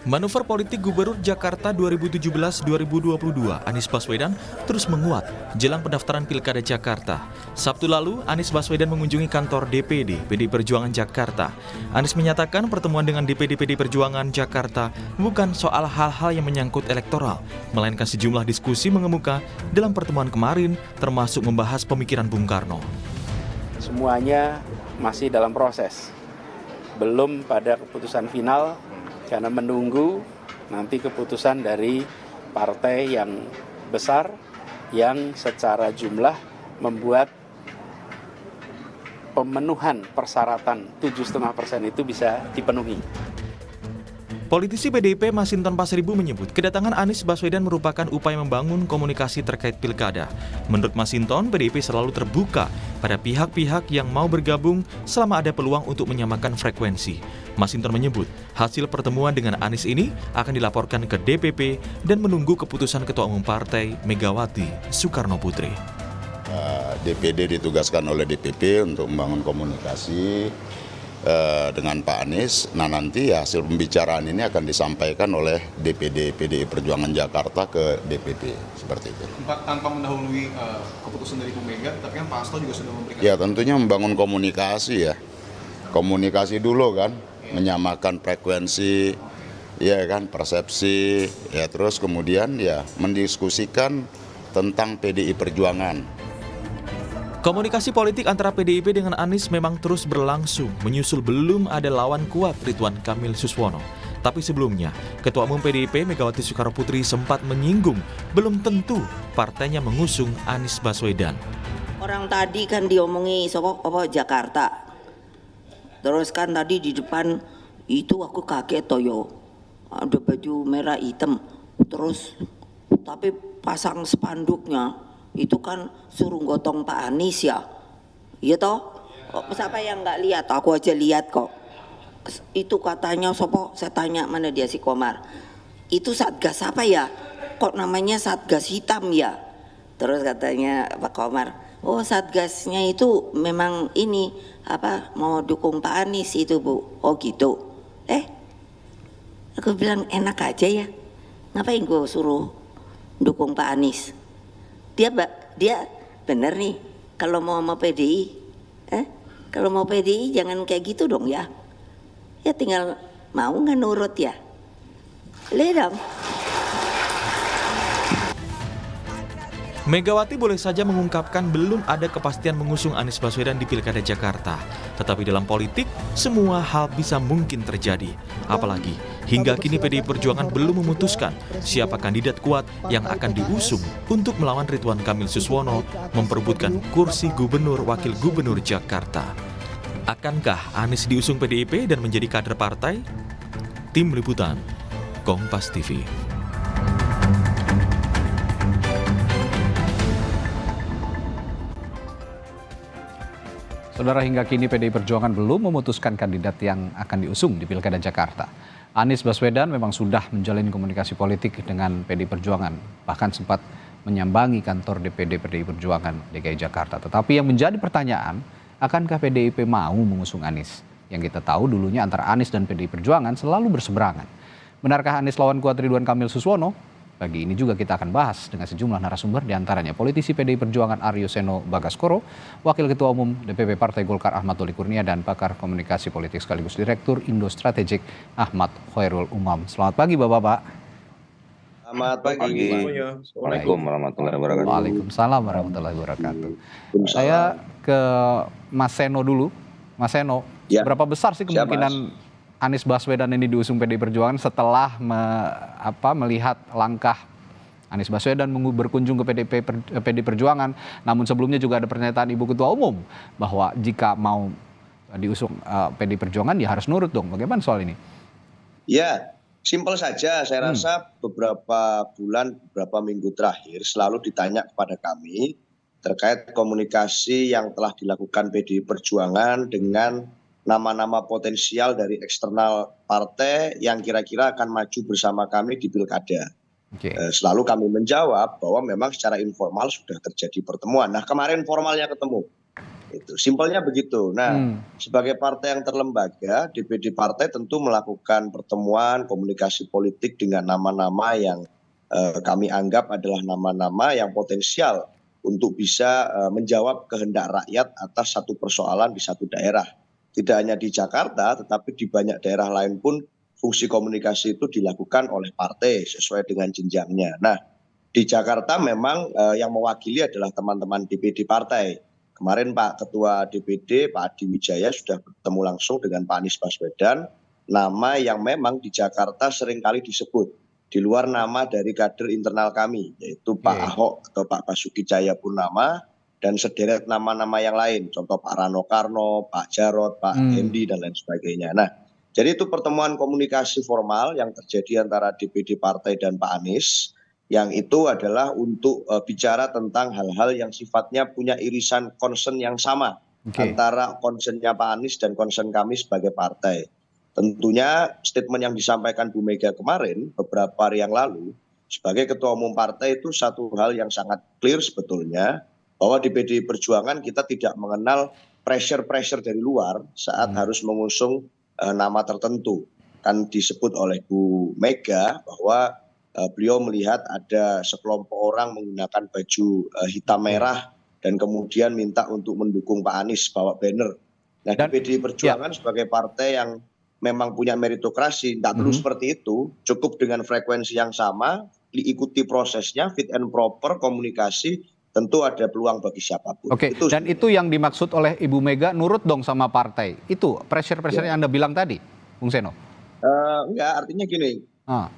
Manuver politik Gubernur Jakarta 2017-2022 Anies Baswedan terus menguat jelang pendaftaran Pilkada Jakarta. Sabtu lalu, Anies Baswedan mengunjungi kantor DPD PDI Perjuangan Jakarta. Anies menyatakan pertemuan dengan DPD PDI Perjuangan Jakarta bukan soal hal-hal yang menyangkut elektoral, melainkan sejumlah diskusi mengemuka dalam pertemuan kemarin, termasuk membahas pemikiran Bung Karno. Semuanya masih dalam proses, belum pada keputusan final, karena menunggu nanti keputusan dari partai yang besar yang secara jumlah membuat pemenuhan persyaratan 7,5% itu bisa dipenuhi. Politisi PDIP Masinton Pasaribu menyebut kedatangan Anies Baswedan merupakan upaya membangun komunikasi terkait pilkada. Menurut Masinton, PDIP selalu terbuka pada pihak-pihak yang mau bergabung selama ada peluang untuk menyamakan frekuensi. Masinton menyebut hasil pertemuan dengan Anies ini akan dilaporkan ke DPP dan menunggu keputusan Ketua Umum Partai Megawati Soekarno Putri. DPD ditugaskan oleh DPP untuk membangun komunikasi dengan Pak Anies. Nah, nanti hasil pembicaraan ini akan disampaikan oleh DPD PDI Perjuangan Jakarta ke DPP, seperti itu. Tanpa mendahului keputusan dari Bu Mega, tapi kan Pak Hasto juga sudah memberikan. Ya, tentunya membangun komunikasi ya. Komunikasi dulu kan, menyamakan frekuensi, ya kan, persepsi, ya terus kemudian ya mendiskusikan tentang PDI Perjuangan. Komunikasi politik antara PDIP dengan Anies memang terus berlangsung, menyusul belum ada lawan kuat Ridwan Kamil Suswono. Tapi sebelumnya, Ketua Umum PDIP Megawati Soekarno Putri sempat menyinggung belum tentu partainya mengusung Anies Baswedan. Orang tadi kan diomongi Jakarta. Terus kan tadi di depan itu aku kaget toyo. Ada baju merah hitam. Terus tapi pasang spanduknya itu kan suruh gotong Pak Anies ya. Iya toh? Siapa yang nggak lihat? Aku aja lihat kok. Itu katanya sopo, saya tanya mana dia si Komar. Itu Satgas apa ya? Kok namanya Satgas hitam ya? Terus katanya Pak Komar, oh Satgasnya itu memang ini apa mau dukung Pak Anies itu Bu. Oh gitu. Aku bilang enak aja ya. Ngapain gue suruh dukung Pak Anies? Dia bener nih kalau mau PDI, kalau mau PDI jangan kayak gitu dong ya. Ya tinggal mau nggak nurut ya. Lihat dong. Megawati boleh saja mengungkapkan belum ada kepastian mengusung Anies Baswedan di Pilkada Jakarta. Tetapi dalam politik, semua hal bisa mungkin terjadi. Apalagi, hingga kini PDI Perjuangan belum memutuskan siapa kandidat kuat yang akan diusung untuk melawan Ridwan Kamil Suswono memperebutkan kursi Gubernur Wakil Gubernur Jakarta. Akankah Anies diusung PDIP dan menjadi kader partai? Tim Liputan, Kompas TV. Saudara, hingga kini PDI Perjuangan belum memutuskan kandidat yang akan diusung di Pilkada Jakarta. Anies Baswedan memang sudah menjalin komunikasi politik dengan PDI Perjuangan, bahkan sempat menyambangi kantor DPD PDI Perjuangan DKI Jakarta. Tetapi yang menjadi pertanyaan, akankah PDIP mau mengusung Anies? Yang kita tahu dulunya antara Anies dan PDI Perjuangan selalu berseberangan. Benarkah Anies lawan kuat Ridwan Kamil Suswono? Pagi ini juga kita akan bahas dengan sejumlah narasumber, diantaranya politisi PDI Perjuangan Aryo Seno Bagaskoro, Wakil Ketua Umum DPP Partai Golkar Ahmad Doli Kurnia, dan pakar komunikasi politik sekaligus Direktur Indo Strategik Ahmad Khairul Umam. Selamat pagi Bapak-Bapak. Selamat pagi. Assalamualaikum warahmatullahi wabarakatuh. Waalaikumsalam warahmatullahi wabarakatuh. Saya ke Mas Seno dulu. Mas Seno, ya, berapa besar sih kemungkinan Anies Baswedan ini diusung PDI Perjuangan setelah melihat langkah Anies Baswedan berkunjung ke PDI Perjuangan, namun sebelumnya juga ada pernyataan Ibu Ketua Umum bahwa jika mau diusung PDI Perjuangan ya harus nurut dong. Bagaimana soal ini? Ya, simpel saja. Saya rasa beberapa bulan, beberapa minggu terakhir selalu ditanya kepada kami terkait komunikasi yang telah dilakukan PDI Perjuangan dengan nama-nama potensial dari eksternal partai yang kira-kira akan maju bersama kami di Pilkada. Selalu kami menjawab bahwa memang secara informal sudah terjadi pertemuan. Nah, kemarin formalnya ketemu. Itu simpelnya begitu. Nah, sebagai partai yang terlembaga, DPD partai tentu melakukan pertemuan komunikasi politik dengan nama-nama yang kami anggap adalah nama-nama yang potensial untuk bisa menjawab kehendak rakyat atas satu persoalan di satu daerah. Tidak hanya di Jakarta, tetapi di banyak daerah lain pun fungsi komunikasi itu dilakukan oleh partai sesuai dengan jenjangnya. Nah, di Jakarta memang yang mewakili adalah teman-teman DPD partai. Kemarin Pak Ketua DPD, Pak Adi Wijaya sudah bertemu langsung dengan Pak Anies Baswedan, nama yang memang di Jakarta seringkali disebut, di luar nama dari kader internal kami, yaitu Pak Ahok atau Pak Basuki Cahayapurnama, dan sederet nama-nama yang lain, contoh Pak Rano Karno, Pak Jarod, Pak Hendi, dan lain sebagainya. Nah, jadi itu pertemuan komunikasi formal yang terjadi antara DPD partai dan Pak Anies, yang itu adalah untuk bicara tentang hal-hal yang sifatnya punya irisan concern yang sama antara concernnya Pak Anies dan concern kami sebagai partai. Tentunya statement yang disampaikan Bu Mega kemarin beberapa hari yang lalu sebagai Ketua Umum Partai itu satu hal yang sangat clear sebetulnya, bahwa di PDI Perjuangan kita tidak mengenal pressure-pressure dari luar saat harus mengusung nama tertentu. Kan disebut oleh Bu Mega bahwa beliau melihat ada sekelompok orang menggunakan baju hitam merah dan kemudian minta untuk mendukung Pak Anies bawa banner. Nah, di PDI Perjuangan sebagai partai yang memang punya meritokrasi, tidak perlu seperti itu, cukup dengan frekuensi yang sama, diikuti prosesnya, fit and proper, komunikasi, tentu ada peluang bagi siapapun. Oke, dan itu yang dimaksud oleh Ibu Mega, nurut dong sama partai. Itu pressure-pressure yang Anda bilang tadi, Bung Seno? Enggak, artinya gini.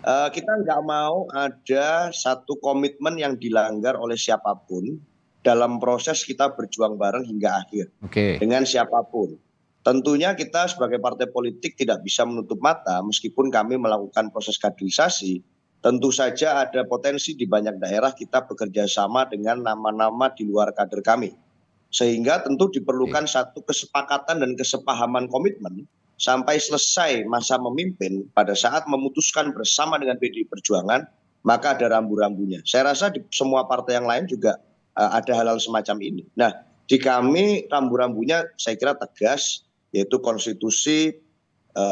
Kita nggak mau ada satu komitmen yang dilanggar oleh siapapun dalam proses kita berjuang bareng hingga akhir dengan siapapun. Tentunya kita sebagai partai politik tidak bisa menutup mata meskipun kami melakukan proses kaderisasi. Tentu saja ada potensi di banyak daerah kita bekerja sama dengan nama-nama di luar kader kami. Sehingga tentu diperlukan satu kesepakatan dan kesepahaman komitmen sampai selesai masa memimpin, pada saat memutuskan bersama dengan PDI Perjuangan, maka ada rambu-rambunya. Saya rasa di semua partai yang lain juga ada hal-hal semacam ini. Nah, di kami rambu-rambunya saya kira tegas, yaitu konstitusi,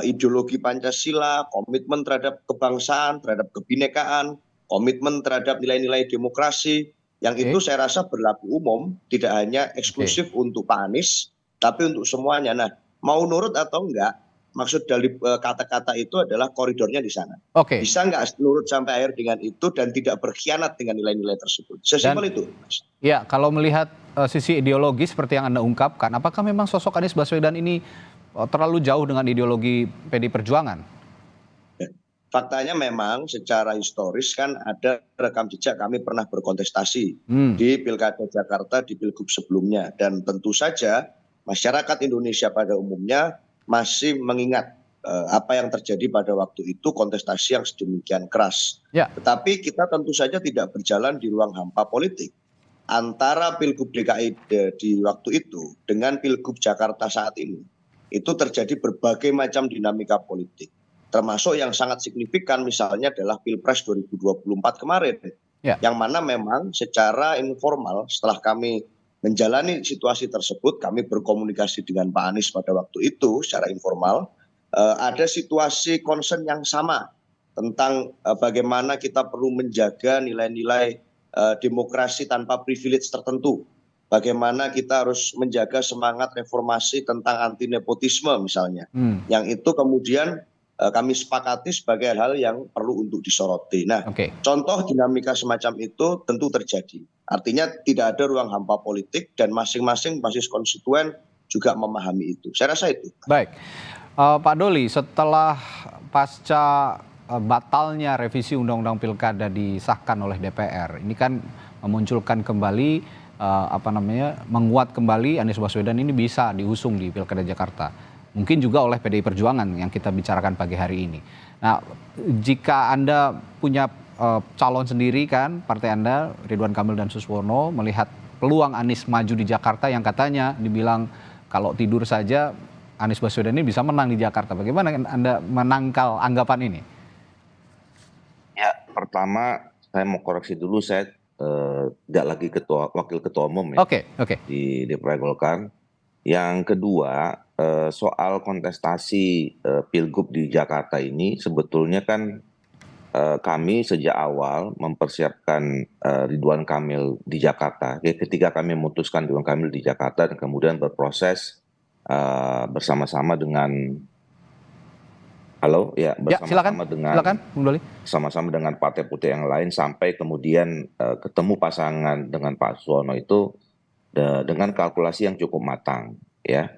ideologi Pancasila, komitmen terhadap kebangsaan, terhadap kebinekaan, komitmen terhadap nilai-nilai demokrasi, yang itu saya rasa berlaku umum, tidak hanya eksklusif untuk Pak Anies, tapi untuk semuanya. Nah, mau nurut atau enggak, maksud dari kata-kata itu adalah koridornya di sana. Bisa enggak nurut sampai akhir dengan itu dan tidak berkhianat dengan nilai-nilai tersebut. Sesimpel itu. Ya, kalau melihat sisi ideologi seperti yang Anda ungkapkan, apakah memang sosok Anies Baswedan ini terlalu jauh dengan ideologi PDI Perjuangan? Faktanya memang secara historis kan ada rekam jejak kami pernah berkontestasi di Pilkada Jakarta, di Pilgub sebelumnya. Dan tentu saja masyarakat Indonesia pada umumnya masih mengingat apa yang terjadi pada waktu itu, kontestasi yang sedemikian keras. Tetapi kita tentu saja tidak berjalan di ruang hampa politik. Antara Pilgub DKI di waktu itu dengan Pilgub Jakarta saat ini, itu terjadi berbagai macam dinamika politik. Termasuk yang sangat signifikan misalnya adalah Pilpres 2024 kemarin. Yang mana memang secara informal setelah kami menjalani situasi tersebut, kami berkomunikasi dengan Pak Anies pada waktu itu secara informal, ada situasi concern yang sama tentang bagaimana kita perlu menjaga nilai-nilai demokrasi tanpa privilege tertentu. Bagaimana kita harus menjaga semangat reformasi tentang anti nepotisme misalnya. Yang itu kemudian kami sepakati sebagai hal yang perlu untuk disoroti. Nah, contoh dinamika semacam itu tentu terjadi. Artinya tidak ada ruang hampa politik dan masing-masing basis konstituen juga memahami itu. Saya rasa itu. Baik, Pak Doli, setelah pasca batalnya revisi Undang-Undang Pilkada disahkan oleh DPR, ini kan memunculkan kembali menguat kembali Anies Baswedan ini bisa diusung di Pilkada Jakarta. Mungkin juga oleh PDI Perjuangan yang kita bicarakan pagi hari ini. Nah, jika Anda punya calon sendiri kan, partai Anda, Ridwan Kamil dan Suswono, melihat peluang Anies maju di Jakarta yang katanya dibilang kalau tidur saja Anies Baswedan ini bisa menang di Jakarta. Bagaimana Anda menangkal anggapan ini? Ya, pertama saya mau koreksi dulu, saya tidak lagi wakil ketua umum ya Oke. di Partai Golkar. Yang kedua, soal kontestasi Pilgub di Jakarta ini sebetulnya kan kami sejak awal mempersiapkan Ridwan Kamil di Jakarta. Ketika kami memutuskan Ridwan Kamil di Jakarta dan kemudian berproses bersama-sama dengan Silakan, Bung Doli. Sama-sama dengan partai politik yang lain sampai kemudian ketemu pasangan dengan Pak Suwono itu dengan kalkulasi yang cukup matang ya.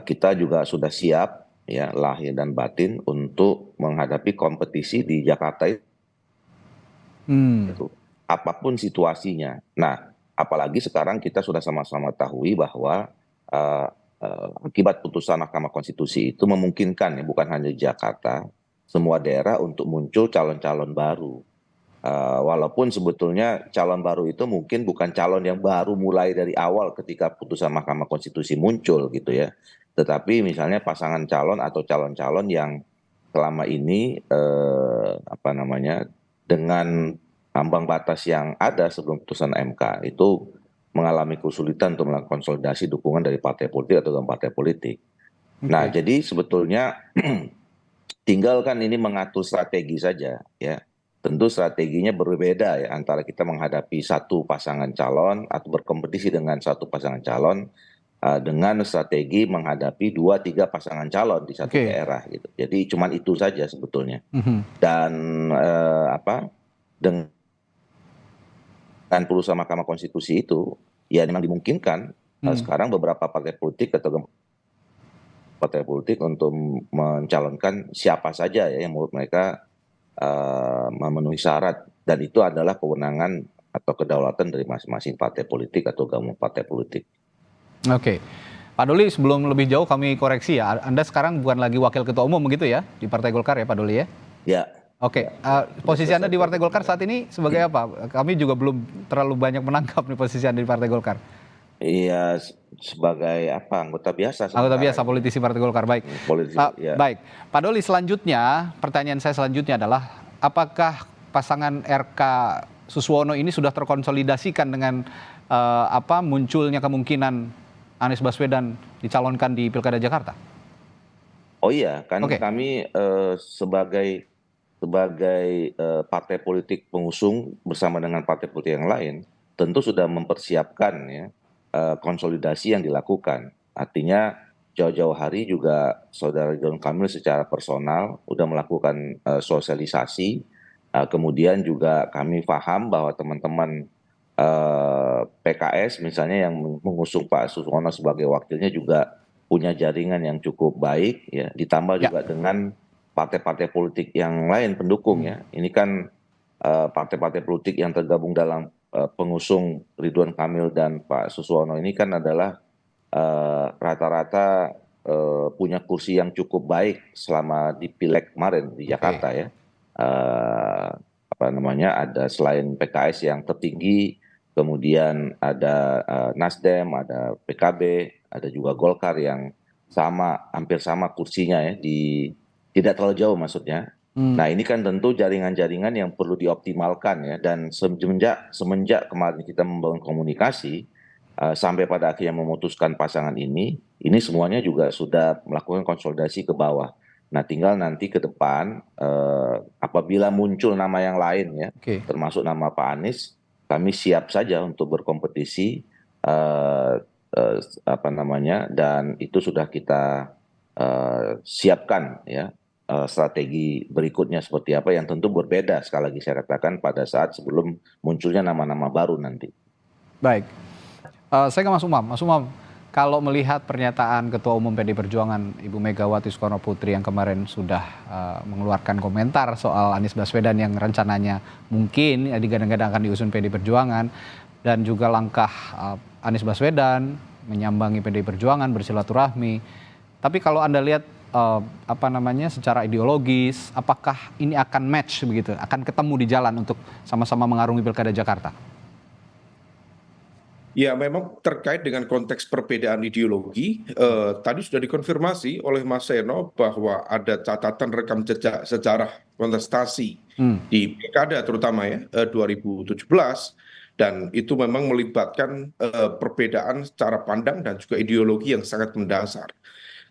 Kita juga sudah siap ya lahir dan batin untuk menghadapi kompetisi di Jakarta itu apapun situasinya. Nah, apalagi sekarang kita sudah sama-sama tahu bahwa akibat putusan Mahkamah Konstitusi itu memungkinkan ya bukan hanya di Jakarta, semua daerah untuk muncul calon-calon baru. Walaupun sebetulnya calon baru itu mungkin bukan calon yang baru mulai dari awal ketika putusan Mahkamah Konstitusi muncul gitu ya. Tetapi misalnya pasangan calon atau calon-calon yang selama ini dengan ambang batas yang ada sebelum putusan MK itu mengalami kesulitan untuk melakukan konsolidasi dukungan dari partai politik atau dalam partai politik. Nah, jadi sebetulnya tinggal kan ini mengatur strategi saja ya. Tentu strateginya berbeda ya antara kita menghadapi satu pasangan calon atau berkompetisi dengan satu pasangan calon dengan strategi menghadapi 2-3 pasangan calon di satu daerah gitu. Jadi cuman itu saja sebetulnya. Dan dengan putusan Mahkamah Konstitusi itu ya memang dimungkinkan sekarang beberapa partai politik atau partai politik untuk mencalonkan siapa saja ya yang menurut mereka memenuhi syarat, dan itu adalah kewenangan atau kedaulatan dari masing-masing partai politik atau gabungan partai politik. Oke, Pak Doli, sebelum lebih jauh kami koreksi ya, Anda sekarang bukan lagi wakil ketua umum begitu ya di Partai Golkar ya Pak Doli ya? Ya. Oke, posisi Anda di Partai Golkar saat ini sebagai apa? Kami juga belum terlalu banyak menangkap nih posisi Anda di Partai Golkar. Iya, sebagai anggota biasa. Anggota biasa, politisi Partai Golkar, baik. Ya. Baik, Pak Doli, selanjutnya pertanyaan saya selanjutnya adalah apakah pasangan RK Suswono ini sudah terkonsolidasikan dengan munculnya kemungkinan Anies Baswedan dicalonkan di Pilkada Jakarta? Oh iya, kan kami sebagai partai politik pengusung bersama dengan partai politik yang lain tentu sudah mempersiapkan ya konsolidasi yang dilakukan. Artinya jauh-jauh hari juga Saudara Ridwan Kamil secara personal sudah melakukan sosialisasi. Kemudian juga kami paham bahwa teman-teman PKS misalnya yang mengusung Pak Suswono sebagai wakilnya juga punya jaringan yang cukup baik ya, ditambah juga dengan partai-partai politik yang lain pendukung ya. Ini kan partai-partai politik yang tergabung dalam pengusung Ridwan Kamil dan Pak Suswono ini kan adalah rata-rata punya kursi yang cukup baik selama di Pileg kemarin di Jakarta ya. Ada selain PKS yang tertinggi, kemudian ada Nasdem, ada PKB, ada juga Golkar yang hampir sama kursinya ya, tidak terlalu jauh maksudnya. Nah ini kan tentu jaringan-jaringan yang perlu dioptimalkan ya, dan semenjak kemarin kita membangun komunikasi sampai pada akhirnya memutuskan pasangan ini semuanya juga sudah melakukan konsolidasi ke bawah. Nah tinggal nanti ke depan apabila muncul nama yang lain ya, termasuk nama Pak Anies, kami siap saja untuk berkompetisi dan itu sudah kita siapkan ya strategi berikutnya seperti apa yang tentu berbeda sekali lagi saya katakan pada saat sebelum munculnya nama-nama baru nanti. Baik, saya ke Mas Umam, kalau melihat pernyataan Ketua Umum PD Perjuangan Ibu Megawati Soekarno Putri yang kemarin sudah mengeluarkan komentar soal Anies Baswedan yang rencananya mungkin digadang-gadang akan diusung PD Perjuangan, dan juga langkah Anies Baswedan menyambangi PD Perjuangan bersilaturahmi, tapi kalau Anda lihat secara ideologis, apakah ini akan match begitu, akan ketemu di jalan untuk sama-sama mengarungi Pilkada Jakarta? Ya, memang terkait dengan konteks perbedaan ideologi, tadi sudah dikonfirmasi oleh Mas Seno bahwa ada catatan rekam jejak sejarah kontestasi di pilkada terutama ya 2017, dan itu memang melibatkan perbedaan cara pandang dan juga ideologi yang sangat mendasar.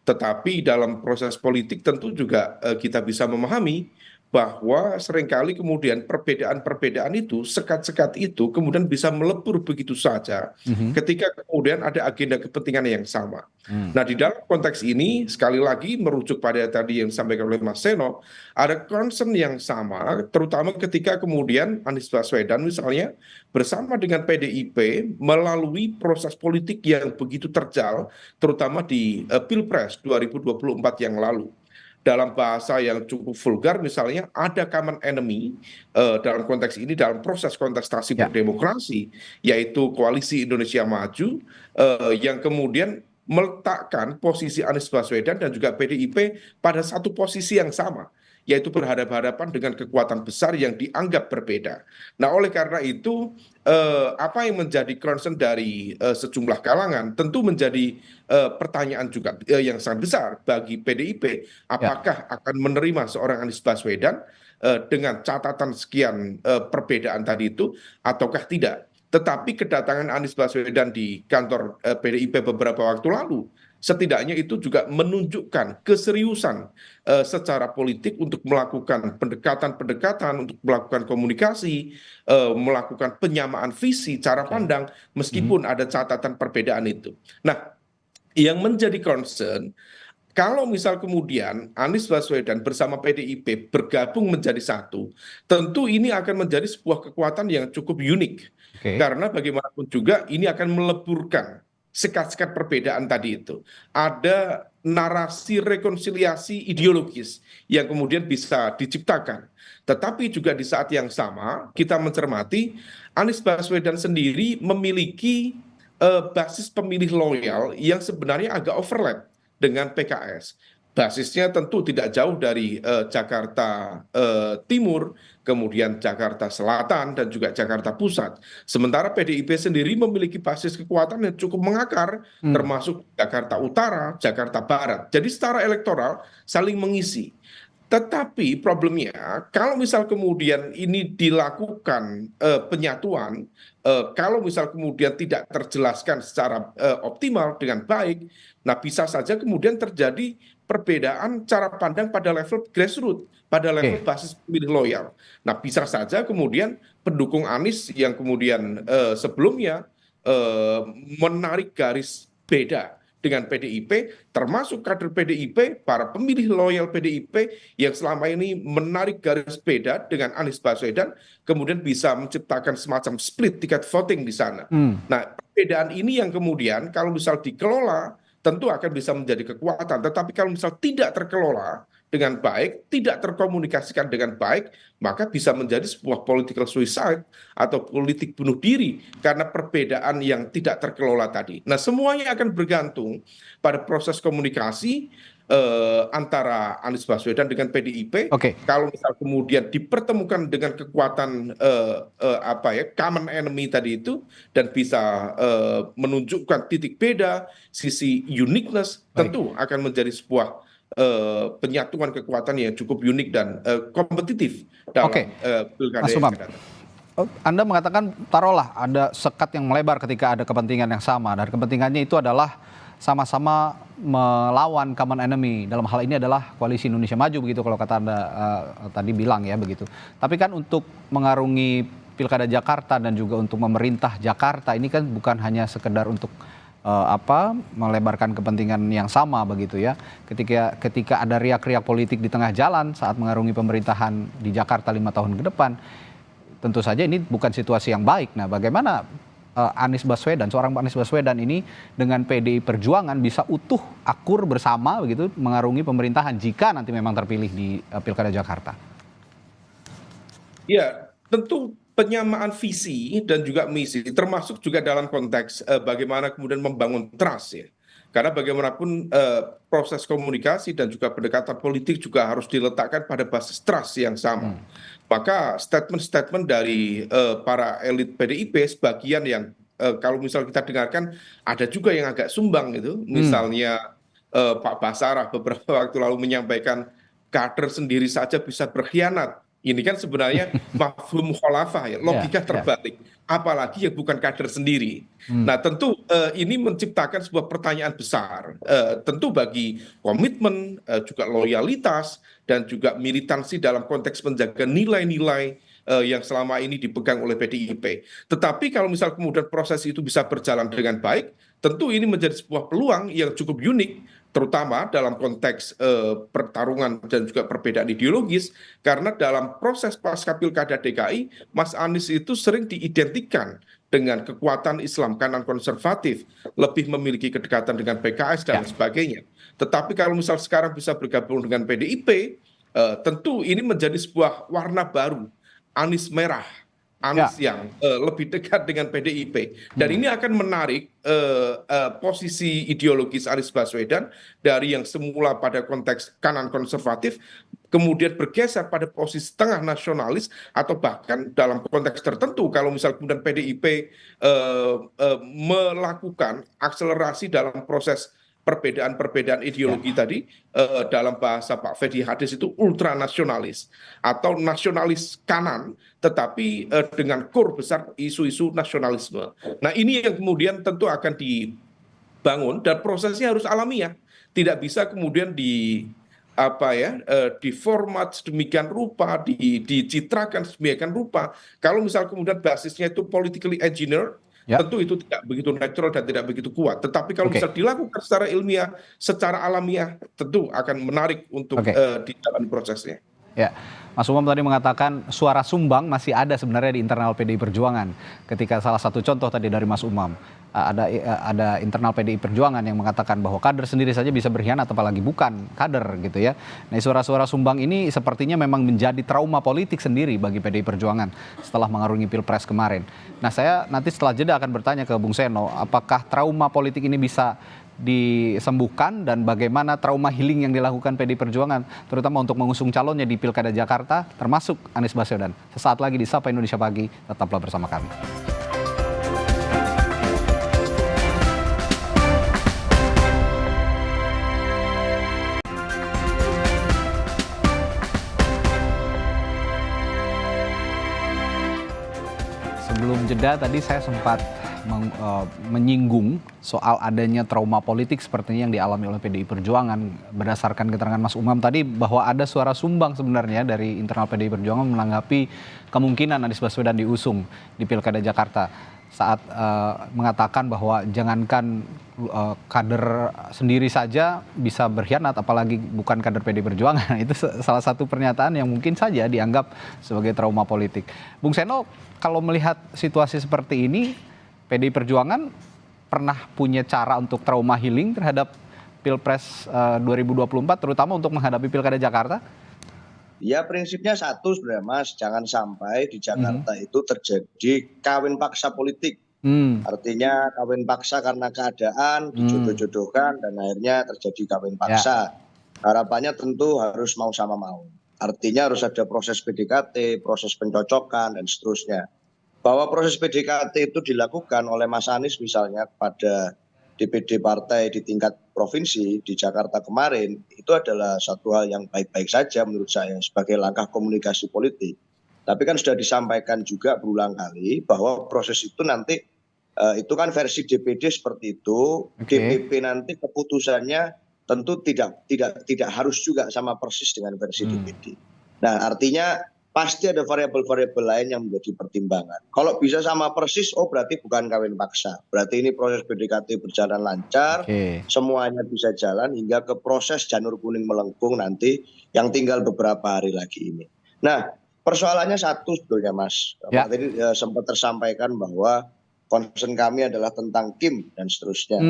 Tetapi dalam proses politik tentu juga kita bisa memahami bahwa seringkali kemudian perbedaan-perbedaan itu, sekat-sekat itu kemudian bisa melebur begitu saja ketika kemudian ada agenda kepentingan yang sama. Nah, di dalam konteks ini, sekali lagi merujuk pada tadi yang disampaikan oleh Mas Seno, ada concern yang sama, terutama ketika kemudian Anies Baswedan misalnya bersama dengan PDIP melalui proses politik yang begitu terjal, terutama di Pilpres 2024 yang lalu. Dalam bahasa yang cukup vulgar, misalnya ada common enemy dalam konteks ini dalam proses kontestasi berdemokrasi, yaitu Koalisi Indonesia Maju, yang kemudian meletakkan posisi Anies Baswedan dan juga PDIP pada satu posisi yang sama, yaitu berhadapan-hadapan dengan kekuatan besar yang dianggap berbeda. Nah, oleh karena itu, apa yang menjadi concern dari sejumlah kalangan tentu menjadi pertanyaan juga yang sangat besar bagi PDIP. Apakah akan menerima seorang Anies Baswedan dengan catatan sekian perbedaan tadi itu, ataukah tidak? Tetapi kedatangan Anies Baswedan di kantor PDIP beberapa waktu lalu, setidaknya itu juga menunjukkan keseriusan secara politik untuk melakukan pendekatan-pendekatan, untuk melakukan komunikasi, melakukan penyamaan visi, cara pandang, meskipun ada catatan perbedaan itu. Nah, yang menjadi concern, kalau misal kemudian Anies Baswedan bersama PDIP bergabung menjadi satu, tentu ini akan menjadi sebuah kekuatan yang cukup unik. Karena bagaimanapun juga ini akan meleburkan sekat-sekat perbedaan tadi itu. Ada narasi rekonsiliasi ideologis yang kemudian bisa diciptakan. Tetapi juga di saat yang sama kita mencermati Anies Baswedan sendiri memiliki basis pemilih loyal yang sebenarnya agak overlap dengan PKS. Basisnya tentu tidak jauh dari Jakarta Timur, kemudian Jakarta Selatan, dan juga Jakarta Pusat. Sementara PDIP sendiri memiliki basis kekuatan yang cukup mengakar, termasuk Jakarta Utara, Jakarta Barat. Jadi secara elektoral saling mengisi. Tetapi problemnya, kalau misal kemudian ini dilakukan penyatuan, kalau misal kemudian tidak terjelaskan secara optimal dengan baik, nah bisa saja kemudian terjadi perbedaan cara pandang pada level grassroots, pada level basis pemilih loyal. Nah, bisa saja kemudian pendukung Anies yang kemudian sebelumnya menarik garis beda dengan PDIP, termasuk kader PDIP, para pemilih loyal PDIP yang selama ini menarik garis beda dengan Anies Baswedan, kemudian bisa menciptakan semacam split ticket voting di sana. Nah, perbedaan ini yang kemudian kalau misal dikelola, tentu akan bisa menjadi kekuatan. Tetapi kalau misal tidak terkelola dengan baik, tidak terkomunikasikan dengan baik, maka bisa menjadi sebuah political suicide atau politik bunuh diri karena perbedaan yang tidak terkelola tadi. Nah, semuanya akan bergantung pada proses komunikasi antara Anies Baswedan dengan PDIP. Kalau misal kemudian dipertemukan dengan kekuatan common enemy tadi itu dan bisa menunjukkan titik beda, sisi uniqueness, tentu akan menjadi sebuah penyatuan kekuatan yang cukup unik dan kompetitif dalam pilkada yang akan datang. Anda mengatakan taruhlah ada sekat yang melebar ketika ada kepentingan yang sama, dan kepentingannya itu adalah sama-sama melawan common enemy. Dalam hal ini adalah Koalisi Indonesia Maju, begitu kalau kata Anda tadi bilang ya begitu. Tapi kan untuk mengarungi Pilkada Jakarta dan juga untuk memerintah Jakarta ini kan bukan hanya sekedar untuk melebarkan kepentingan yang sama begitu ya. Ketika ada riak-riak politik di tengah jalan saat mengarungi pemerintahan di Jakarta 5 tahun ke depan, tentu saja ini bukan situasi yang baik. Nah, bagaimana Anies Baswedan, seorang Anies Baswedan ini dengan PDI Perjuangan bisa utuh, akur bersama begitu mengarungi pemerintahan jika nanti memang terpilih di Pilkada Jakarta? Ya, tentu penyamaan visi dan juga misi, termasuk juga dalam konteks bagaimana kemudian membangun trust ya. Karena bagaimanapun proses komunikasi dan juga pendekatan politik juga harus diletakkan pada basis trust yang sama. Maka statement-statement dari para elit PDIP sebagian yang kalau misal kita dengarkan ada juga yang agak sumbang gitu, misalnya Pak Basarah beberapa waktu lalu menyampaikan kader sendiri saja bisa berkhianat. Ini kan sebenarnya mafhum khalafah ya, logika terbalik. Apalagi yang bukan kader sendiri. Nah tentu ini menciptakan sebuah pertanyaan besar. Tentu bagi komitmen, juga loyalitas, dan juga militansi dalam konteks menjaga nilai-nilai yang selama ini dipegang oleh PDIP. Tetapi kalau misal kemudian proses itu bisa berjalan dengan baik, tentu ini menjadi sebuah peluang yang cukup unik, terutama dalam konteks pertarungan dan juga perbedaan ideologis, karena dalam proses pasca pilkada DKI, Mas Anies itu sering diidentikan dengan kekuatan Islam kanan konservatif, lebih memiliki kedekatan dengan PKS dan sebagainya. Tetapi kalau misal sekarang bisa bergabung dengan PDIP, tentu ini menjadi sebuah warna baru, Anies merah, Anies yang lebih dekat dengan PDIP, dan ini akan menarik posisi ideologis Anies Baswedan dari yang semula pada konteks kanan konservatif kemudian bergeser pada posisi tengah nasionalis, atau bahkan dalam konteks tertentu kalau misal kemudian PDIP melakukan akselerasi dalam proses perbedaan-perbedaan ideologi tadi, dalam bahasa Pak Fedi Hadis itu ultranasionalis atau nasionalis kanan, tetapi dengan core besar isu-isu nasionalisme. Nah ini yang kemudian tentu akan dibangun dan prosesnya harus alamiah, tidak bisa kemudian diformat sedemikian rupa, dicitrakan sedemikian rupa. Kalau misal kemudian basisnya itu politically engineered, tentu itu tidak begitu natural dan tidak begitu kuat. Tetapi kalau bisa dilakukan secara ilmiah, secara alamiah, tentu akan menarik untuk di dalam prosesnya. Ya, Mas Umam tadi mengatakan suara sumbang masih ada sebenarnya di internal PDI Perjuangan. Ketika salah satu contoh tadi dari Mas Umam, ada internal PDI Perjuangan yang mengatakan bahwa kader sendiri saja bisa berkhianat, apalagi bukan kader gitu ya. Nah, suara-suara sumbang ini sepertinya memang menjadi trauma politik sendiri bagi PDI Perjuangan setelah mengarungi Pilpres kemarin. Nah, saya nanti setelah jeda akan bertanya ke Bung Seno, apakah trauma politik ini bisa disembuhkan dan bagaimana trauma healing yang dilakukan PDI Perjuangan terutama untuk mengusung calonnya di Pilkada Jakarta termasuk Anies Baswedan. Sesaat lagi di Sapa Indonesia Pagi, tetaplah bersama kami. Sebelum jeda tadi saya sempat menyinggung soal adanya trauma politik sepertinya yang dialami oleh PDI Perjuangan. Berdasarkan keterangan Mas Umam tadi bahwa ada suara sumbang sebenarnya dari internal PDI Perjuangan menanggapi kemungkinan Anies Baswedan diusung di Pilkada Jakarta saat mengatakan bahwa jangankan kader sendiri saja bisa berkhianat, apalagi bukan kader PDI Perjuangan. Itu salah satu pernyataan yang mungkin saja dianggap sebagai trauma politik. Bung Seno, kalau melihat situasi seperti ini, PDI Perjuangan pernah punya cara untuk trauma healing terhadap Pilpres 2024, terutama untuk menghadapi Pilkada Jakarta? Ya prinsipnya satu sebenarnya Mas, jangan sampai di Jakarta itu terjadi kawin paksa politik. Artinya kawin paksa karena keadaan, dijodoh-jodohkan dan akhirnya terjadi kawin paksa. Harapannya tentu harus mau sama mau. Artinya harus ada proses PDKT, proses pencocokan dan seterusnya. Bahwa proses PDKT itu dilakukan oleh Mas Anies misalnya kepada DPD partai di tingkat provinsi di Jakarta kemarin, itu adalah satu hal yang baik-baik saja menurut saya sebagai langkah komunikasi politik. Tapi kan sudah disampaikan juga berulang kali bahwa proses itu nanti itu kan versi DPD seperti itu, DPP nanti keputusannya tentu tidak harus juga sama persis dengan versi DPD. Nah artinya pasti ada variabel-variabel lain yang menjadi pertimbangan. Kalau bisa sama persis, oh berarti bukan kawin paksa. Berarti ini proses PDKT berjalan lancar, semuanya bisa jalan hingga ke proses janur kuning melengkung nanti yang tinggal beberapa hari lagi ini. Nah, persoalannya satu sebetulnya Mas. Tadi sempat tersampaikan bahwa concern kami adalah tentang Kim dan seterusnya.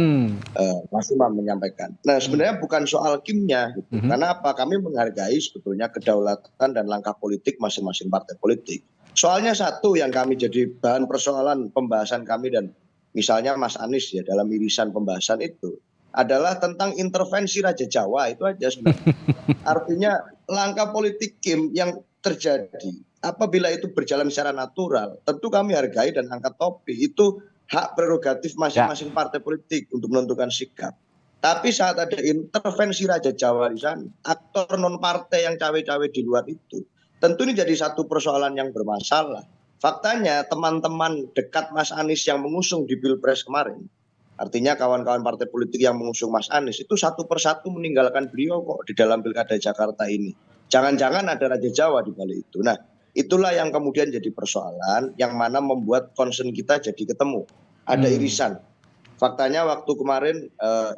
Mas Umam menyampaikan. Nah sebenarnya bukan soal Kimnya. Gitu. Karena apa? Kami menghargai sebetulnya kedaulatan dan langkah politik masing-masing partai politik. Soalnya satu yang kami jadi bahan persoalan pembahasan kami dan misalnya Mas Anies ya dalam irisan pembahasan itu adalah tentang intervensi Raja Jawa itu aja sebenarnya. Artinya langkah politik Kim yang terjadi apabila itu berjalan secara natural, tentu kami hargai dan angkat topi. Itu hak prerogatif masing-masing partai politik untuk menentukan sikap. Tapi saat ada intervensi Raja Jawa di sana, aktor non partai yang cawe-cawe di luar itu, tentu ini jadi satu persoalan yang bermasalah. Faktanya teman-teman dekat Mas Anies yang mengusung di Pilpres kemarin, artinya kawan-kawan partai politik yang mengusung Mas Anies itu satu persatu meninggalkan beliau kok di dalam Pilkada Jakarta ini. Jangan-jangan ada Raja Jawa di balik itu. Nah, itulah yang kemudian jadi persoalan yang mana membuat concern kita jadi ketemu. Ada irisan. Faktanya waktu kemarin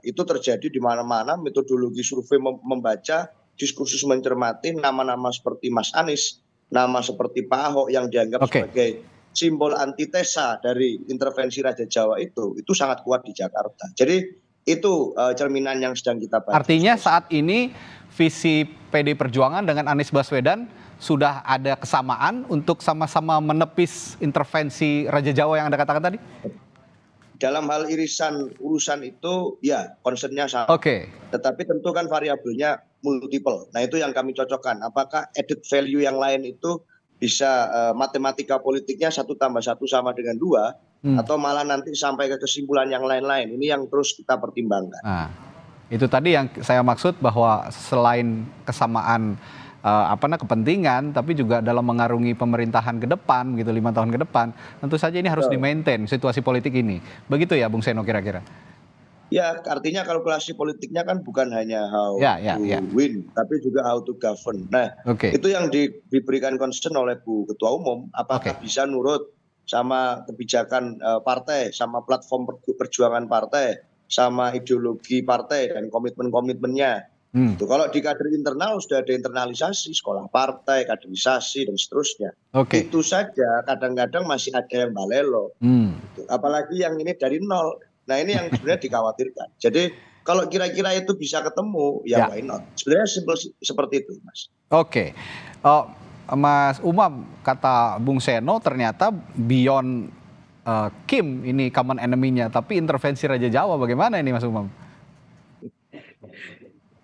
itu terjadi di mana-mana, metodologi survei membaca, diskursus mencermati nama-nama seperti Mas Anies, nama seperti Pak Ahok yang dianggap sebagai simbol antitesa dari intervensi Raja Jawa itu sangat kuat di Jakarta. Jadi itu cerminan yang sedang kita baca. Artinya saat ini visi PD Perjuangan dengan Anies Baswedan sudah ada kesamaan untuk sama-sama menepis intervensi Raja Jawa yang Anda katakan tadi? Dalam hal urusan itu ya concernnya sama. Tetapi tentu kan variabelnya multiple. Nah itu yang kami cocokkan. Apakah added value yang lain itu bisa matematika politiknya 1 + 1 sama dengan 2 atau malah nanti sampai ke kesimpulan yang lain-lain. Ini yang terus kita pertimbangkan. Nah, itu tadi yang saya maksud bahwa selain kesamaan kepentingan, tapi juga dalam mengarungi pemerintahan ke depan, gitu 5 tahun ke depan, tentu saja ini harus di-maintain situasi politik ini. Begitu ya, Bung Seno kira-kira? Ya, artinya kalkulasi politiknya kan bukan hanya how to win, tapi juga how to govern. Nah, itu yang diberikan concern oleh Bu Ketua Umum, apakah bisa nurut sama kebijakan partai, sama platform perjuangan partai, sama ideologi partai dan komitmen-komitmennya. Kalau di kader internal sudah ada internalisasi, sekolah partai, kaderisasi, dan seterusnya. Itu saja kadang-kadang masih ada yang balelo. Apalagi yang ini dari nol. Nah ini yang sebenarnya dikhawatirkan. Jadi kalau kira-kira itu bisa ketemu, ya why not? Sebenarnya simpel seperti itu, Mas. Mas Umam, kata Bung Seno ternyata beyond Kim ini common enemy-nya, tapi intervensi Raja Jawa bagaimana ini Mas Umam?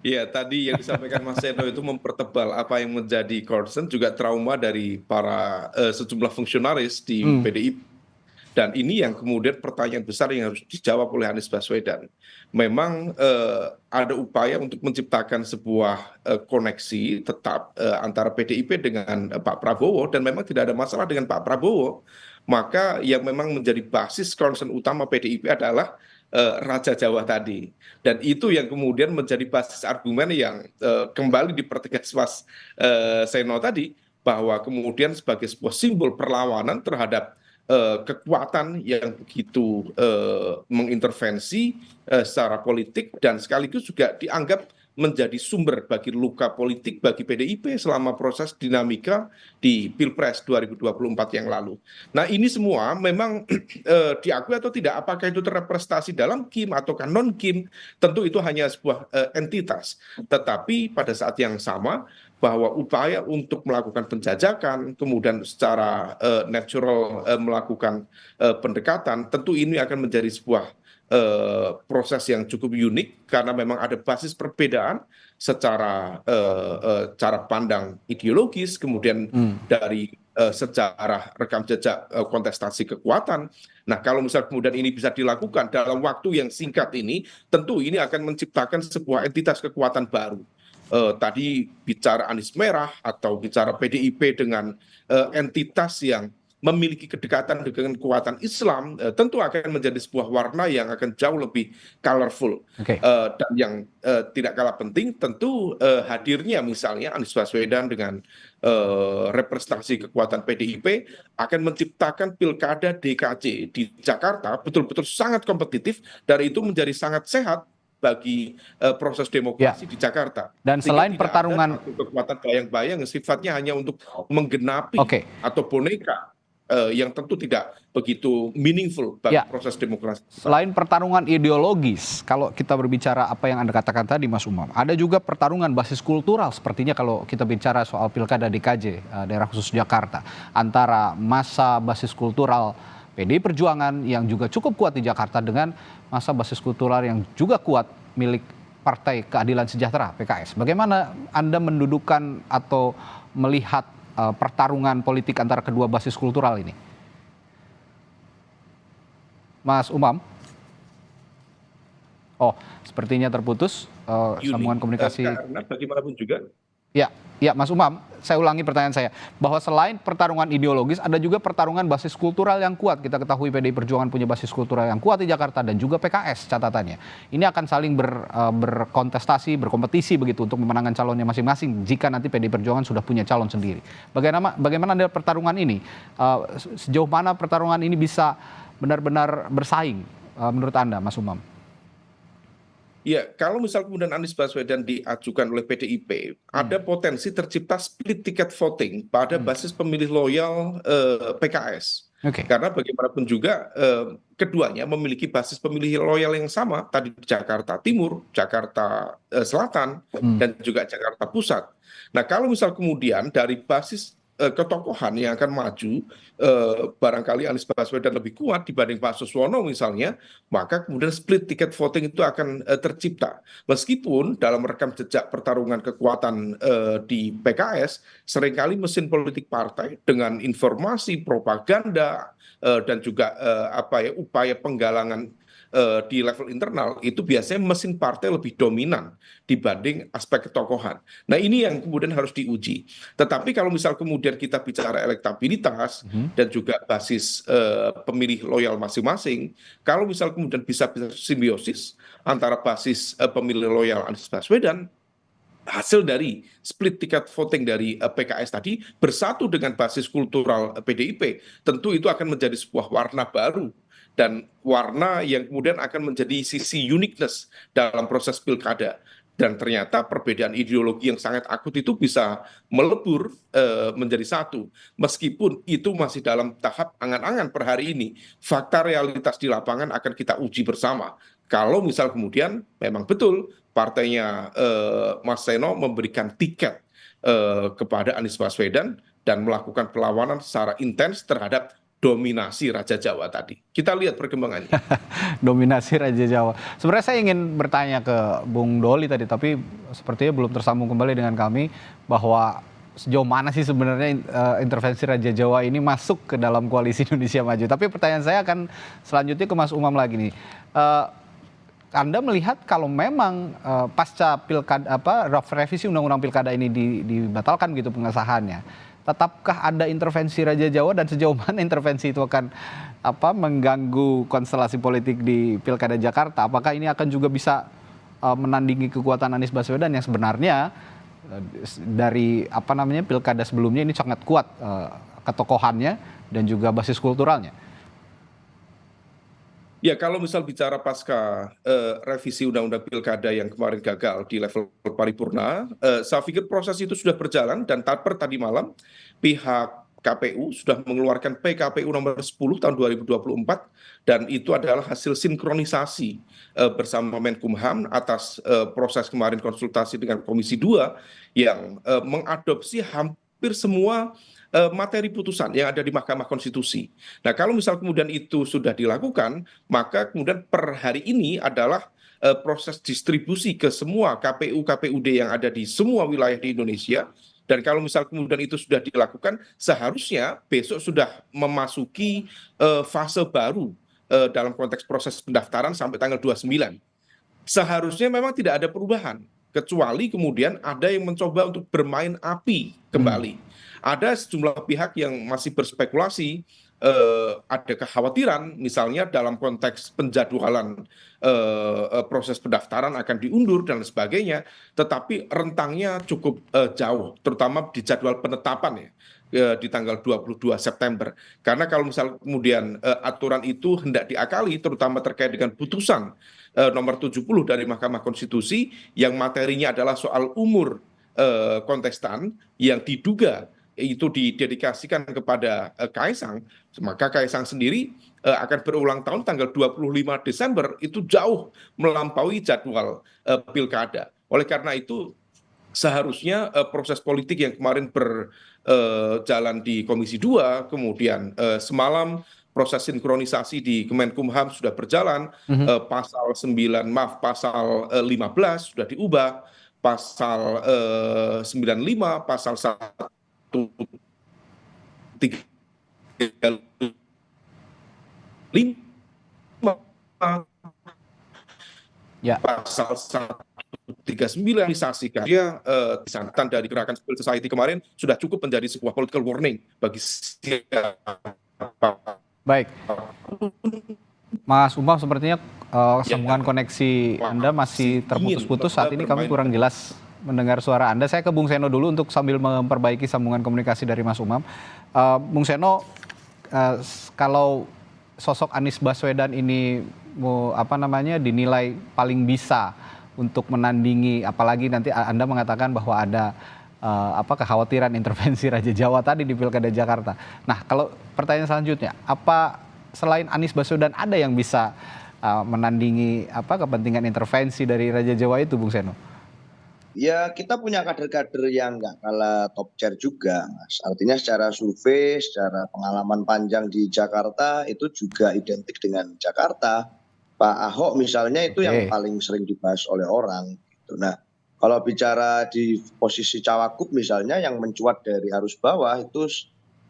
Ya, tadi yang disampaikan Mas Seno itu mempertebal apa yang menjadi concern juga trauma dari para sejumlah fungsionaris di PDIP. Dan ini yang kemudian pertanyaan besar yang harus dijawab oleh Anies Baswedan. Memang ada upaya untuk menciptakan sebuah koneksi tetap antara PDIP dengan Pak Prabowo, dan memang tidak ada masalah dengan Pak Prabowo. Maka yang memang menjadi basis concern utama PDIP adalah Raja Jawa tadi, dan itu yang kemudian menjadi basis argumen yang kembali dipertegas Mas Seno tadi, bahwa kemudian sebagai sebuah simbol perlawanan terhadap kekuatan yang begitu mengintervensi secara politik dan sekaligus juga dianggap menjadi sumber bagi luka politik bagi PDIP selama proses dinamika di Pilpres 2024 yang lalu. Nah ini semua memang diakui atau tidak, apakah itu terrepresentasi dalam Kim atau non-Kim, tentu itu hanya sebuah entitas. Tetapi pada saat yang sama bahwa upaya untuk melakukan penjajakan, kemudian secara natural melakukan pendekatan, tentu ini akan menjadi sebuah proses yang cukup unik karena memang ada basis perbedaan secara cara pandang ideologis, kemudian dari sejarah rekam jejak kontestasi kekuatan. Nah kalau misal kemudian ini bisa dilakukan dalam waktu yang singkat ini, tentu ini akan menciptakan sebuah entitas kekuatan baru. Tadi bicara Anies Merah atau bicara PDIP dengan entitas yang memiliki kedekatan dengan kekuatan Islam, tentu akan menjadi sebuah warna yang akan jauh lebih colorful. Dan yang tidak kalah penting tentu hadirnya misalnya Anies Baswedan dengan representasi kekuatan PDIP akan menciptakan pilkada DKJ di Jakarta betul-betul sangat kompetitif, dan itu menjadi sangat sehat bagi proses demokrasi di Jakarta. Dan selain pertarungan kekuatan bayang-bayang yang sifatnya hanya untuk menggenapi atau boneka, yang tentu tidak begitu meaningful bagi proses demokrasi. Selain pertarungan ideologis, kalau kita berbicara apa yang Anda katakan tadi Mas Umam, ada juga pertarungan basis kultural sepertinya kalau kita bicara soal pilkada DKJ, daerah khusus Jakarta, antara massa basis kultural PDI Perjuangan yang juga cukup kuat di Jakarta dengan massa basis kultural yang juga kuat milik Partai Keadilan Sejahtera PKS. Bagaimana Anda mendudukan atau melihat pertarungan politik antara kedua basis kultural ini? Mas Umam? Oh, sepertinya terputus sambungan komunikasi. Karena bagaimanapun juga Ya, Mas Umam, saya ulangi pertanyaan saya, bahwa selain pertarungan ideologis, ada juga pertarungan basis kultural yang kuat. Kita ketahui PDI Perjuangan punya basis kultural yang kuat di Jakarta dan juga PKS catatannya. Ini akan saling berkontestasi, berkompetisi begitu untuk memenangkan calonnya masing-masing jika nanti PDI Perjuangan sudah punya calon sendiri. Bagaimana Anda pertarungan ini? Sejauh mana pertarungan ini bisa benar-benar bersaing menurut Anda, Mas Umam? ya, kalau misal kemudian Anies Baswedan diajukan oleh PDIP, ada potensi tercipta split ticket voting pada basis pemilih loyal PKS. Oke. Karena bagaimanapun juga keduanya memiliki basis pemilih loyal yang sama, tadi di Jakarta Timur, Jakarta Selatan, dan juga Jakarta Pusat. Nah, kalau misal kemudian dari basis ketokohan yang akan maju, barangkali Anies Baswedan lebih kuat dibanding Pak Suswono misalnya, maka kemudian split ticket voting itu akan tercipta. Meskipun dalam rekam jejak pertarungan kekuatan di PKS, seringkali mesin politik partai dengan informasi propaganda dan juga upaya penggalangan di level internal itu biasanya mesin partai lebih dominan dibanding aspek ketokohan. Nah, ini yang kemudian harus diuji. Tetapi kalau misal kemudian kita bicara elektabilitas dan juga basis pemilih loyal masing-masing, kalau misal kemudian bisa simbiosis antara basis pemilih loyal Anies Baswedan, hasil dari split ticket voting dari PKS tadi bersatu dengan basis kultural PDIP, tentu itu akan menjadi sebuah warna baru dan warna yang kemudian akan menjadi sisi uniqueness dalam proses pilkada. Dan ternyata perbedaan ideologi yang sangat akut itu bisa melebur menjadi satu. Meskipun itu masih dalam tahap angan-angan per hari ini, fakta realitas di lapangan akan kita uji bersama. Kalau misal kemudian memang betul partainya Mas Seno memberikan tiket kepada Anies Baswedan dan melakukan perlawanan secara intens terhadap dominasi Raja Jawa tadi. Kita lihat perkembangannya. Dominasi Raja Jawa. Sebenarnya saya ingin bertanya ke Bung Doli tadi, tapi sepertinya belum tersambung kembali dengan kami, bahwa sejauh mana sih sebenarnya intervensi Raja Jawa ini masuk ke dalam koalisi Indonesia Maju. Tapi pertanyaan saya akan selanjutnya ke Mas Umam lagi nih. Anda melihat kalau memang pasca pilkada revisi undang-undang pilkada ini dibatalkan gitu pengesahannya, tetapkah ada intervensi Raja Jawa dan sejauh mana intervensi itu akan mengganggu konstelasi politik di Pilkada Jakarta? Apakah ini akan juga bisa menandingi kekuatan Anies Baswedan yang sebenarnya dari pilkada sebelumnya ini sangat kuat ketokohannya dan juga basis kulturalnya? Ya, kalau misal bicara pasca revisi undang-undang pilkada yang kemarin gagal di level paripurna, saya pikir proses itu sudah berjalan dan tadi malam pihak KPU sudah mengeluarkan PKPU nomor 10 tahun 2024 dan itu adalah hasil sinkronisasi bersama Menkumham atas proses kemarin konsultasi dengan Komisi 2 yang mengadopsi hampir semua materi putusan yang ada di Mahkamah Konstitusi. Nah, kalau misal kemudian itu sudah dilakukan, maka kemudian per hari ini adalah proses distribusi ke semua KPU-KPUD yang ada di semua wilayah di Indonesia. Dan kalau misal kemudian itu sudah dilakukan, seharusnya besok sudah memasuki fase baru dalam konteks proses pendaftaran sampai tanggal 29. Seharusnya memang tidak ada perubahan, kecuali kemudian ada yang mencoba untuk bermain api kembali. Ada sejumlah pihak yang masih berspekulasi, ada kekhawatiran misalnya dalam konteks penjadwalan proses pendaftaran akan diundur dan sebagainya, tetapi rentangnya cukup jauh, terutama di jadwal penetapan di tanggal 22 September. Karena kalau misal kemudian aturan itu hendak diakali, terutama terkait dengan putusan nomor 70 dari Mahkamah Konstitusi yang materinya adalah soal umur kontestan yang diduga itu didedikasikan kepada Kaisang, maka Kaisang sendiri akan berulang tahun tanggal 25 Desember, itu jauh melampaui jadwal pilkada. Oleh karena itu seharusnya proses politik yang kemarin berjalan di Komisi 2, kemudian semalam proses sinkronisasi di Kemenkumham sudah berjalan, pasal 15 sudah diubah, pasal 95, pasal 135 Ya. Pasal 139 disaksikan dia disangkakan dari gerakan civil society kemarin sudah cukup menjadi sebuah political warning bagi siapa. Baik, Mas Umam, sepertinya sambungan koneksi Anda masih terputus-putus. Saat ini kami kurang jelas mendengar suara Anda. Saya ke Bung Seno dulu untuk sambil memperbaiki sambungan komunikasi dari Mas Umam. Bung Seno, kalau sosok Anies Baswedan ini dinilai paling bisa untuk menandingi, apalagi nanti Anda mengatakan bahwa ada kekhawatiran intervensi Raja Jawa tadi di Pilkada Jakarta. Nah, kalau pertanyaan selanjutnya, apa selain Anies Baswedan ada yang bisa menandingi kepentingan intervensi dari Raja Jawa itu, Bung Seno? Ya, kita punya kader-kader yang nggak kalah top chair juga, Mas. Artinya secara survei, secara pengalaman panjang di Jakarta itu juga identik dengan Jakarta. Pak Ahok misalnya itu yang paling sering dibahas oleh orang. Gitu. Nah, kalau bicara di posisi cawagup misalnya yang mencuat dari arus bawah itu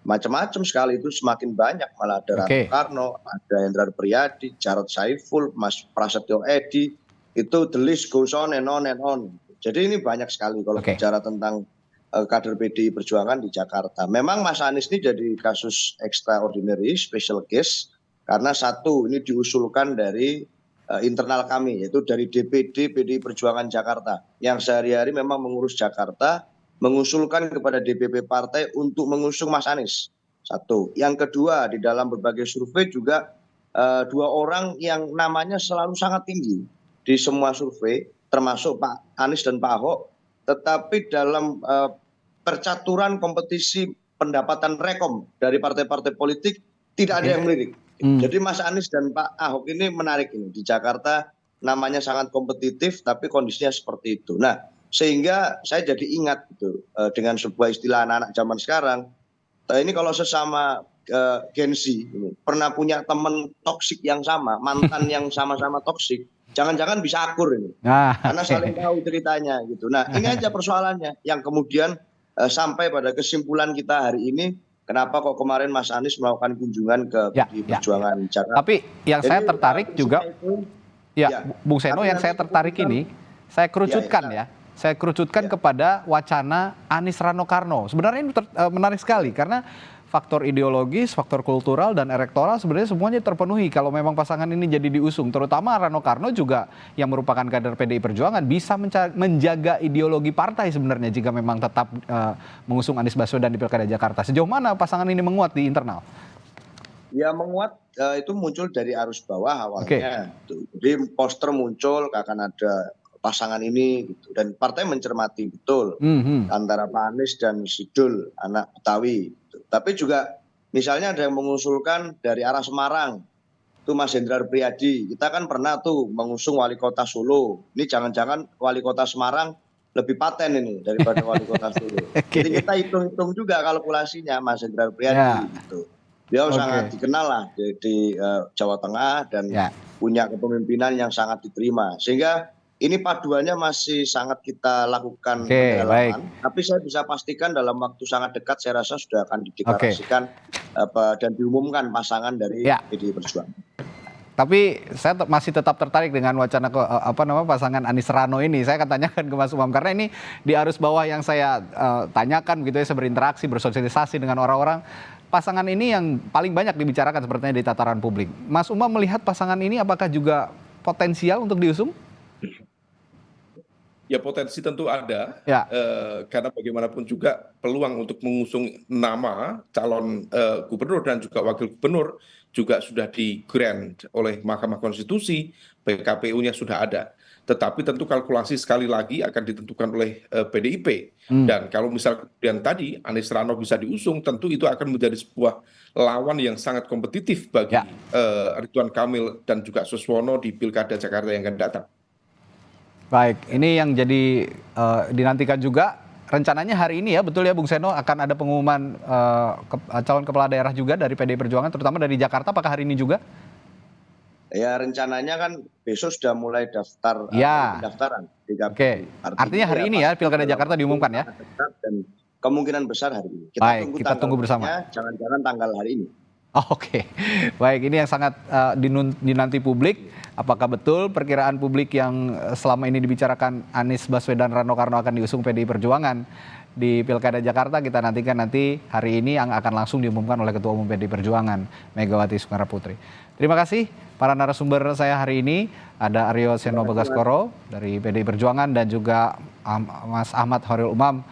macam-macam sekali, itu semakin banyak. Malah ada Rano Karno, ada Hendrar Priyadi, Jarod Saiful, Mas Prasetyo Edy, itu the list goes on and on and on. Jadi ini banyak sekali kalau bicara tentang kader PDI Perjuangan di Jakarta. Memang Mas Anies ini jadi kasus extraordinary, special case, karena satu, ini diusulkan dari internal kami, yaitu dari DPD PDI Perjuangan Jakarta, yang sehari-hari memang mengurus Jakarta, mengusulkan kepada DPP partai untuk mengusung Mas Anies. Satu. Yang kedua, di dalam berbagai survei juga dua orang yang namanya selalu sangat tinggi di semua survei, termasuk Pak Anies dan Pak Ahok, tetapi dalam percaturan kompetisi pendapatan rekom dari partai-partai politik tidak ada yang melirik. Jadi Mas Anies dan Pak Ahok ini menarik ini. Di Jakarta namanya sangat kompetitif, tapi kondisinya seperti itu. Nah, sehingga saya jadi ingat gitu, dengan sebuah istilah anak-anak zaman sekarang, ini kalau sesama Gen Z ini, pernah punya teman toksik yang sama, mantan yang sama-sama toksik, jangan-jangan bisa akur ini, karena saling tahu ceritanya gitu. Nah, ini aja persoalannya yang kemudian sampai pada kesimpulan kita hari ini, kenapa kok kemarin Mas Anies melakukan kunjungan ke PDI Perjuangan Jakarta. Tapi yang saya tertarik juga, Bung Seno, yang saya tertarik ini, saya kerucutkan saya kerucutkan kepada wacana Anies Rano Karno. Sebenarnya ini menarik sekali karena faktor ideologis, faktor kultural, dan elektoral sebenarnya semuanya terpenuhi kalau memang pasangan ini jadi diusung. Terutama Rano Karno juga yang merupakan kader PDI Perjuangan bisa menjaga ideologi partai sebenarnya jika memang tetap mengusung Anies Baswedan di Pilkada Jakarta. Sejauh mana pasangan ini menguat di internal? Ya menguat itu muncul dari arus bawah awalnya. Jadi poster muncul akan ada pasangan ini gitu. Dan partai mencermati betul antara Pak Anies dan Sidul, anak Betawi. Tapi juga misalnya ada yang mengusulkan dari arah Semarang, itu Mas Hendrar Priyadi. Kita kan pernah tuh mengusung wali kota Solo. Ini jangan-jangan wali kota Semarang lebih paten ini daripada wali kota Solo. Jadi kita hitung-hitung juga kalkulasinya Mas Hendrar Priyadi. Gitu. Dia sangat dikenal lah di Jawa Tengah dan punya kepemimpinan yang sangat diterima. Sehingga ini paduannya masih sangat kita lakukan pendalaman, tapi saya bisa pastikan dalam waktu sangat dekat saya rasa sudah akan dideklarasikan dan diumumkan pasangan dari PDI Perjuangan. Tapi saya masih tetap tertarik dengan wacana pasangan Anies Rano ini. Saya akan tanyakan ke Mas Umam karena ini di arus bawah yang saya tanyakan gitu ya, saya berinteraksi, bersosialisasi dengan orang-orang. Pasangan ini yang paling banyak dibicarakan sepertinya di tataran publik. Mas Umam melihat pasangan ini apakah juga potensial untuk diusung? Ya potensi tentu ada, karena bagaimanapun juga peluang untuk mengusung nama calon gubernur dan juga wakil gubernur juga sudah di-grant oleh Mahkamah Konstitusi, PKPU-nya sudah ada. Tetapi tentu kalkulasi sekali lagi akan ditentukan oleh PDIP. Dan kalau misal kemudian tadi Anies Rano bisa diusung, tentu itu akan menjadi sebuah lawan yang sangat kompetitif bagi Ridwan Kamil dan juga Suswono di Pilkada Jakarta yang akan datang. Baik, ini yang jadi dinantikan juga rencananya hari ini ya, betul ya Bung Seno, akan ada pengumuman calon kepala daerah juga dari PDI Perjuangan, terutama dari Jakarta, apakah hari ini juga? Ya rencananya kan besok sudah mulai pendaftaran. Artinya hari ini ya Pilkada Jakarta diumumkan ya? Dan kemungkinan besar hari ini. Kita tunggu bersama. Jangan-jangan tanggal hari ini. Oh, oke, baik. Ini yang sangat dinanti publik. Apakah betul perkiraan publik yang selama ini dibicarakan Anies Baswedan Rano Karno akan diusung PDI Perjuangan di Pilkada Jakarta? Kita nantikan nanti hari ini yang akan langsung diumumkan oleh Ketua Umum PDI Perjuangan Megawati Soekarno Putri. Terima kasih para narasumber saya hari ini. Ada Aryo Seno Bagaskoro dari PDI Perjuangan dan juga Mas Ahmad Horil Umam,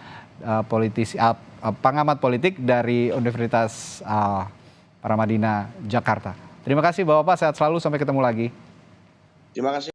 pengamat politik dari Universitas Paramadina Jakarta. Terima kasih Bapak-Bapak, sehat selalu, sampai ketemu lagi. Terima kasih.